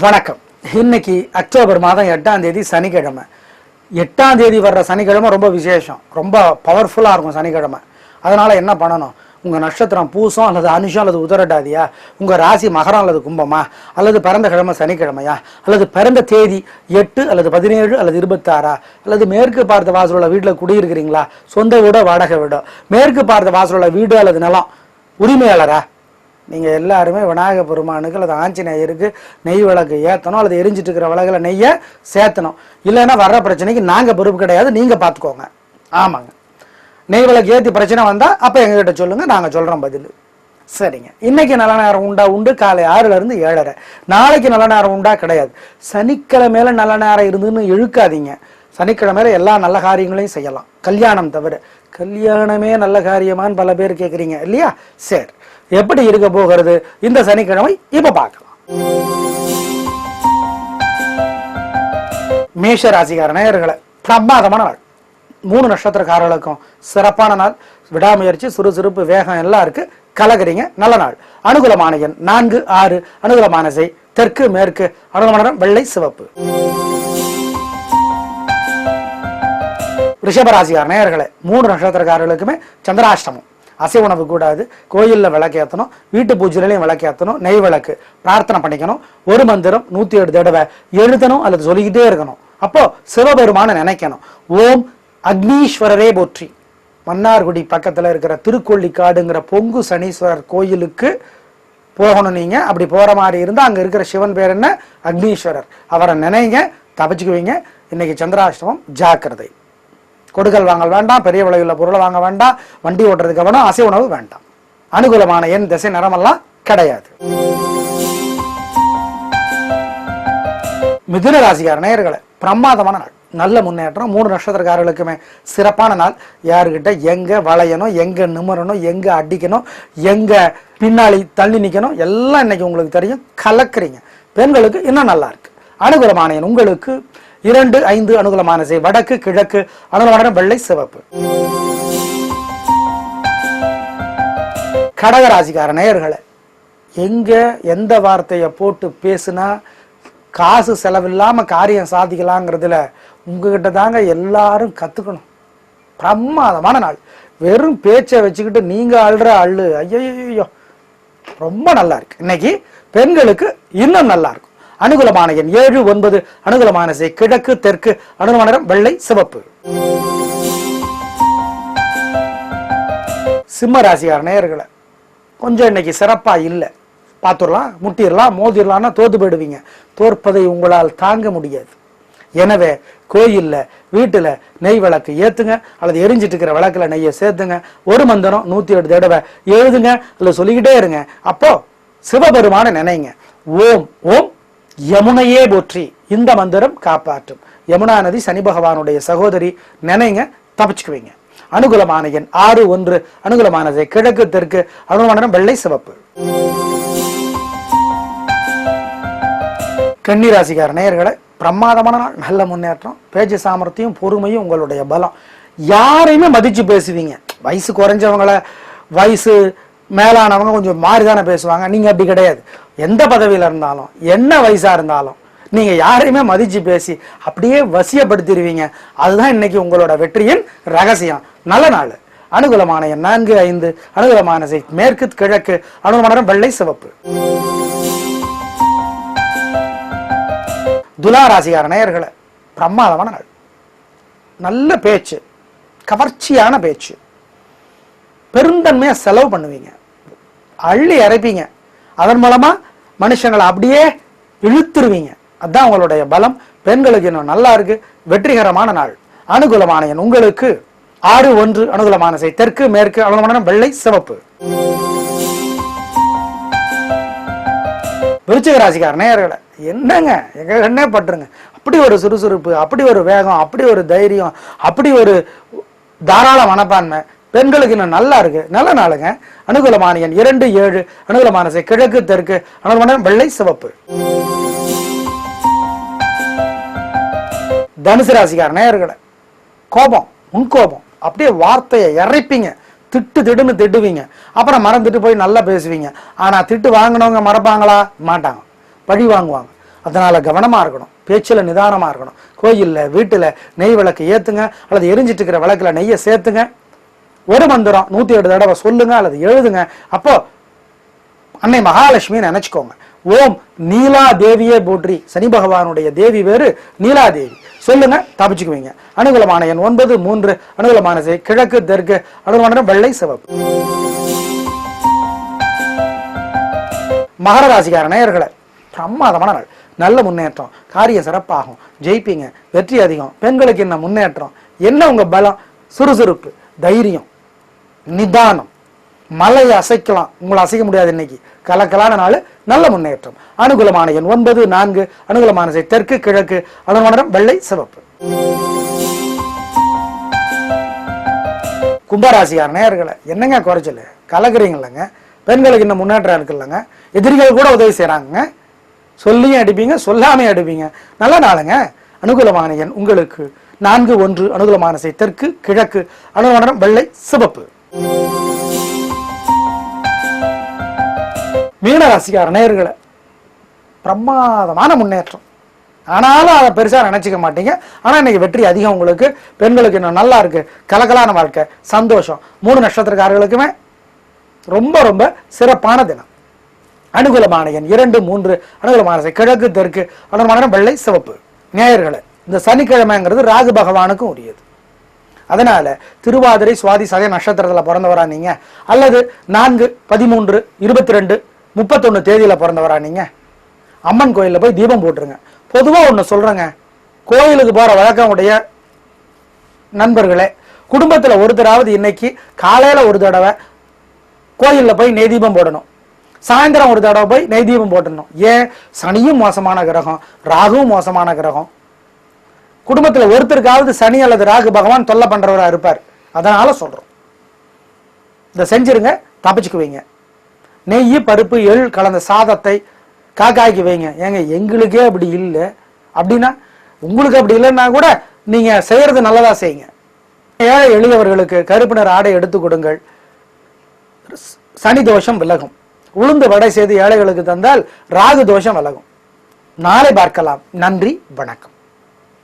வணக்கம். இன்னைக்கு அக்டோபர் மாதம் 8ஆம் தேதி சனிக்கிழமை. 8ஆம் தேதி வர்ற சனிக்கிழமை ரொம்ப விசேஷம், ரொம்ப பவர்ஃபுல்லாக இருக்கும் சனிக்கிழமை. அதனால என்ன பண்ணணும்? உங்கள் நட்சத்திரம் பூசம் அல்லது அனுஷம் அல்லது உதரடாதியா, உங்கள் ராசி மகரம் அல்லது கும்பமா, அல்லது பிறந்த கிழமை சனிக்கிழமையா, அல்லது பிறந்த தேதி 8 அல்லது 17 அல்லது 26, அல்லது மேற்கு பார்த்த வாசல் உள்ள வீட்டில் குடியிருக்கிறீங்களா, சொந்த வீடோ வாடகை வீடோ, மேற்கு பார்த்த வாசல் உள்ள வீடு அல்லது நிலம் உரிமையாளரா, நீங்கள் எல்லாருமே விநாயக பெருமானுக்கு அல்லது ஆஞ்சநேயருக்கு நெய் விளக்கு ஏற்றணும், அல்லது எரிஞ்சிட்டு இருக்கிற விளக்குல நெய்யை சேர்த்தணும். இல்லைன்னா வர்ற பிரச்சனைக்கு நாங்கள் பொறுப்பு கிடையாது, நீங்கள் பார்த்துக்கோங்க. ஆமாங்க, நெய் விளக்கு ஏற்றி பிரச்சனை வந்தால் அப்போ எங்ககிட்ட சொல்லுங்கள், நாங்கள் சொல்கிறோம் பதில். சரிங்க. இன்னைக்கு நல்ல நேரம் உண்டு காலை 6லேருந்து 7:30. நாளைக்கு நல்ல நேரம் உண்டா? கிடையாது. சனிக்கிழமையில நல்ல நேரம் இருந்துன்னு இழுக்காதீங்க. சனிக்கிழமையில எல்லா நல்ல காரியங்களையும் செய்யலாம், கல்யாணம் தவிர. கல்யாணமே நல்ல காரியமான்னு பல பேர் கேட்குறீங்க இல்லையா? சரி, எப்படி இருக்க போகிறது இந்த சனிக்கிழமை இப்ப பார்க்கலாம். மேஷ ராசிக்கார நேயர்களே, பிரமாதமான நாள். 3 நட்சத்திரக்காரர்களுக்கும் சிறப்பான நாள். விடாமுயற்சி, சுறுசுறுப்பு, வேகம் எல்லாம் இருக்கு. கலகரிங்க, நல்ல நாள். அனுகூலமான எண் 4, 6. அனுகூலமான செய் தெற்கு மேற்கு. அனுகூலமான வெள்ளை சிவப்பு. ரிஷபராசிக்கார நேயர்களே, 3 நட்சத்திரக்காரர்களுக்குமே சந்திராஷ்டமம். அசைவ உணவு கூடாது. கோயிலில் விளக்கேற்றணும், வீட்டு பூஜையிலையும் விளக்கேற்றணும், நெய் விளக்கு பிரார்த்தனை பண்ணிக்கணும். ஒரு மந்திரம் 107 தடவை எழுதணும் அல்லது சொல்லிக்கிட்டே இருக்கணும். அப்போ சிவபெருமான நினைக்கணும். ஓம் அக்னீஸ்வரரே போற்றி. மன்னார்குடி பக்கத்தில் இருக்கிற திருக்கொள்ளிக்காடுங்கிற பொங்கு சனீஸ்வரர் கோயிலுக்கு போகணும். நீங்க அப்படி போற மாதிரி இருந்தால் அங்க இருக்கிற சிவன் பேர் என்ன? அக்னீஸ்வரர். அவரை நினைங்க, தப்பிச்சுக்குவீங்க. இன்னைக்கு சந்திராஷ்டமம், ஜாக்கிரதை. கொடுக்கல் வாங்கல் வேண்டாம், பெரிய விலையுள்ள பொருளை வாங்க வேண்டாம், வண்டி ஓட்டுறதுக்கு வேணும், அசை உணவு வேண்டாம். அனுகூலமான எண் திசை நிறமெல்லாம் கிடையாது. மிதுன ராசிக்கார நேயர்களே, பிரமாதமான நாள், நல்ல முன்னேற்றம். 3 நட்சத்திரக்காரர்களுக்குமே சிறப்பான நாள். யாருக்கிட்ட எங்க வளையணும், எங்க நிமிரணும், எங்க அடிக்கணும், எங்க பின்னாடி தள்ளி நிக்கணும் எல்லாம் இன்னைக்கு உங்களுக்கு தெரியும். கலக்குறீங்க. பெண்களுக்கு இன்னும் நல்லா இருக்கு. அனுகூலமான எண் உங்களுக்கு 2, 5. அனுகூலமான செய் வடக்கு கிழக்கு. அனுகூலமான வெள்ளை சிவப்பு. கடகராசிக்கார நேயர்களே, எங்க எந்த வார்த்தையை போட்டு பேசுனா காசு செலவில்லாம காரியம் சாதிக்கலாங்கிறதுல உங்ககிட்ட தாங்க எல்லாரும் கத்துக்கணும். பிரமாதமான நாள். வெறும் பேச்சை வச்சுக்கிட்டு நீங்க அழுற அள்ளு ஐயோ ரொம்ப நல்லா இருக்கு. இன்னைக்கு பெண்களுக்கு இன்னும் நல்லா இருக்கும். அனுகூலமான எண் 7, 9. அனுகூலமான செய் கிழக்கு தெற்கு. அனுகூலமான வெள்ளை சிவப்பு. சிம்ம ராசியார் நேயர்களை, கொஞ்சம் இன்னைக்கு சிறப்பா இல்லை. பார்த்துடலாம், முட்டிடலாம், மோதிடலாம்னா தோத்து போயிடுவீங்க. தோற்பதை உங்களால் தாங்க முடியாது. எனவே கோயில்ல வீட்டுல நெய் விளக்கு ஏத்துங்க, அல்லது எரிஞ்சிட்டு இருக்கிற விளக்குல நெய்யை சேர்த்துங்க. ஒரு மந்திரம் 107 தடவை எழுதுங்க அல்லது சொல்லிக்கிட்டே இருங்க. அப்போ சிவபெருமான நினைங்க. ஓம் ஓம் யமுனையே போற்றி. இந்த மந்திரம் காப்பாற்றும். யமுனா நதி சனி பகவானுடைய சகோதரி. நினைங்க, தப்பிச்சுக்குவீங்க. அனுகூலமான எண் 6, 1. அனுகூலமானது கிழக்கு தெற்கு. அனுகூலமான வெள்ளை சிவப்பு. கன்னிராசிக்கார நேயர்களை, பிரமாதமான நாள், நல்ல முன்னேற்றம். பேச்சு சாமர்த்தியம், பொறுமையும் உங்களுடைய பலம். யாரையுமே மதிச்சு பேசுவீங்க. வயசு குறைஞ்சவங்கள, வயசு மேலானவங்க கொஞ்சம் மாறிதானே பேசுவாங்க. நீங்க அப்படி கிடையாது. எந்த பதவியில இருந்தாலும், என்ன வயசா இருந்தாலும், நீங்க யாரையுமே மதிச்சு பேசி அப்படியே வசியப்படுத்திடுவீங்க. அதுதான் இன்னைக்கு உங்களோட வெற்றியின் ரகசியம். நல்ல நாள். அனுகூலமான எண் 4, 5. அனுகூலமான செய் மேற்கு கிழக்கு. அனுகூலமான வெள்ளை சிவப்பு. துலா ராசிக்கார நேயர்களை, பிரமாதமான நாள், நல்ல பேச்சு, கவர்ச்சியான பேச்சு, பெருந்தன்மையா செலவு பண்ணுவீங்க, அள்ளி இறைப்பீங்க. அதன் மூலமா மனுஷங்களை அப்படியே இழுத்துருவீங்க. அதுதான் உங்களுடைய பலம். பெண்களுக்கு இன்னும் நல்லா இருக்கு. வெற்றிகரமான நாள். அனுகூலமான எண் உங்களுக்கு 6, 1. அனுகூலமான செய் தெற்கு மேற்கு. அனுகூலமான வெள்ளை சிவப்பு. விருச்சிக ராசிக்கார நேயர்களை, என்னங்க எங்க என்ன பண்றீங்க? அப்படி ஒரு சுறுசுறுப்பு, அப்படி ஒரு வேகம், அப்படி ஒரு தைரியம், அப்படி ஒரு தாராள மனப்பான்மை. பெண்களுக்கு இன்னும் நல்லா இருக்கு. நல்ல நாளுங்க. அனுகூலமான எண் 2, 7. அனுகூலமான செய் கிழக்கு தெற்கு. அனுகூலமான வெள்ளை சிவப்பு. தனுசு ராசிக்கார நேயர்களை, கோபம், முன்கோபம், அப்படியே வார்த்தையை இறைப்பீங்க. திட்டுன்னு திட்டுவீங்க. அப்புறம் மறந்துட்டு போய் நல்லா பேசுவீங்க. ஆனா திட்டு வாங்கினவங்க மறப்பாங்களா? மாட்டாங்க. பழி வாங்குவாங்க. அதனால கவனமா இருக்கணும், பேச்சுல நிதானமா இருக்கணும். கோயில்ல வீட்டுல நெய் விளக்கு ஏத்துங்க, அல்லது எரிஞ்சிட்டு இருக்கிற விளக்குல நெய்யை சேர்த்துங்க. ஒரு மந்திரம் 108 தடவை சொல்லுங்க அல்லது எழுதுங்க. அப்போ அன்னை மகாலட்சுமியை நினைச்சுக்கோங்க. ஓம் நீலா தேவியே போற்றி. சனி பகவானுடைய தேவி வேறு நீலாதேவி சொல்லுங்க, தப்பிச்சுக்குவீங்க. அனுகூலமான எண் 9, 3. அனுகூலமான கிழக்கு தெற்கு. அனுகூலமான வெள்ளை சிவப்பு. மகர ராசிக்கார நேயர்களே, பிரமாதமான நாள். நல்ல முன்னேற்றம், காரியம் சிறப்பாகும், ஜெயிப்பீங்க, வெற்றி அதிகம். பெண்களுக்கு என்ன முன்னேற்றம், என்ன உங்க பலம், சுறுசுறுப்பு, தைரியம், நிதானம். மலையை அசைக்கலாம், உங்களை அசைக்க முடியாது. இன்னைக்கு கலக்கலான நாள், நல்ல முன்னேற்றம். அனுகூலமான எண் 9, 4. அனுகூலமான தெற்கு கிழக்கு. அனுகூலமான வெள்ளை சிவப்பு. கும்பராசியார் நேயர்களை, என்னங்க குறைச்சல், கலக்குறீங்களங்க. பெண்களுக்கு இன்னும் முன்னேற்றம் இருக்குல்லங்க. எதிரிகள் கூட உதவி செய்யறாங்க. சொல்லியும் அடிப்பீங்க, சொல்லாமையும் அடிப்பீங்க. நல்ல நாளுங்க. அனுகூலமான எண் உங்களுக்கு 4, 1. அனுகூலமான தெற்கு கிழக்கு. அனுகூலமான வெள்ளை சிவப்பு. மீனராசிக்கார நேயர்களை, பிரமாதமான முன்னேற்றம். ஆனாலும் அதை பெருசா நினைச்சுக்க மாட்டீங்க. ஆனா இன்னைக்கு வெற்றி அதிகம் உங்களுக்கு. பெண்களுக்கு இன்னும் நல்லா இருக்கு, கலக்கலான வாழ்க்கை, சந்தோஷம். 3 நட்சத்திரக்காரர்களுக்குமே ரொம்ப ரொம்ப சிறப்பான தினம். அனுகூலமான எண் 2, 3. அனுகூலமான கிழக்கு தெற்கு. அனுகூலமான வெள்ளை சிவப்பு. நேயர்களே, இந்த சனிக்கிழமைங்கிறது ராகு பகவானுக்கும் உரியது. அதனால திருவாதிரை சுவாதி சதய நட்சத்திரத்துல பிறந்தவரா நீங்க, அல்லது 4, 13, 22, 31 தேதியில பிறந்தவரா நீங்க, அம்மன் கோயில்ல போய் தீபம் போட்டுருங்க. பொதுவா ஒண்ணு சொல்றேங்க, கோயிலுக்கு போற வழக்கம் உடைய நண்பர்களே, குடும்பத்துல ஒருத்தராவது இன்னைக்கு காலையில ஒரு தடவை கோயில்ல போய் நெய் தீபம் போடணும், சாயந்தரம் ஒரு தடவை போய் நெய் தீபம் போட்டணும். ஏன்? சனியும் மோசமான கிரகம், ராகுவும் மோசமான கிரகம். குடும்பத்துல ஒருத்தருக்காவது சனி அல்லது ராகு பகவான் தொல்லை பண்றவரா இருப்பார். அதனால சொல்றோம், இதை செஞ்சிருங்க, தப்பிச்சுக்குவீங்க. நெய், பருப்பு, எள் கலந்த சாதத்தை காக்காய்க்கு வைங்க. ஏங்க எங்களுக்கே அப்படி இல்லை அப்படின்னா, உங்களுக்கு அப்படி இல்லைன்னா கூட நீங்க செய்யறது நல்லதா செய்யுங்க. ஏழை எளியவர்களுக்கு கருப்பு நிற ஆடை எடுத்து கொடுங்கள், சனி தோஷம் விலகும். உளுந்து வடை செய்து ஏழைகளுக்கு தந்தால் ராகு தோஷம் விலகும். நாளை பார்க்கலாம். நன்றி, வணக்கம்.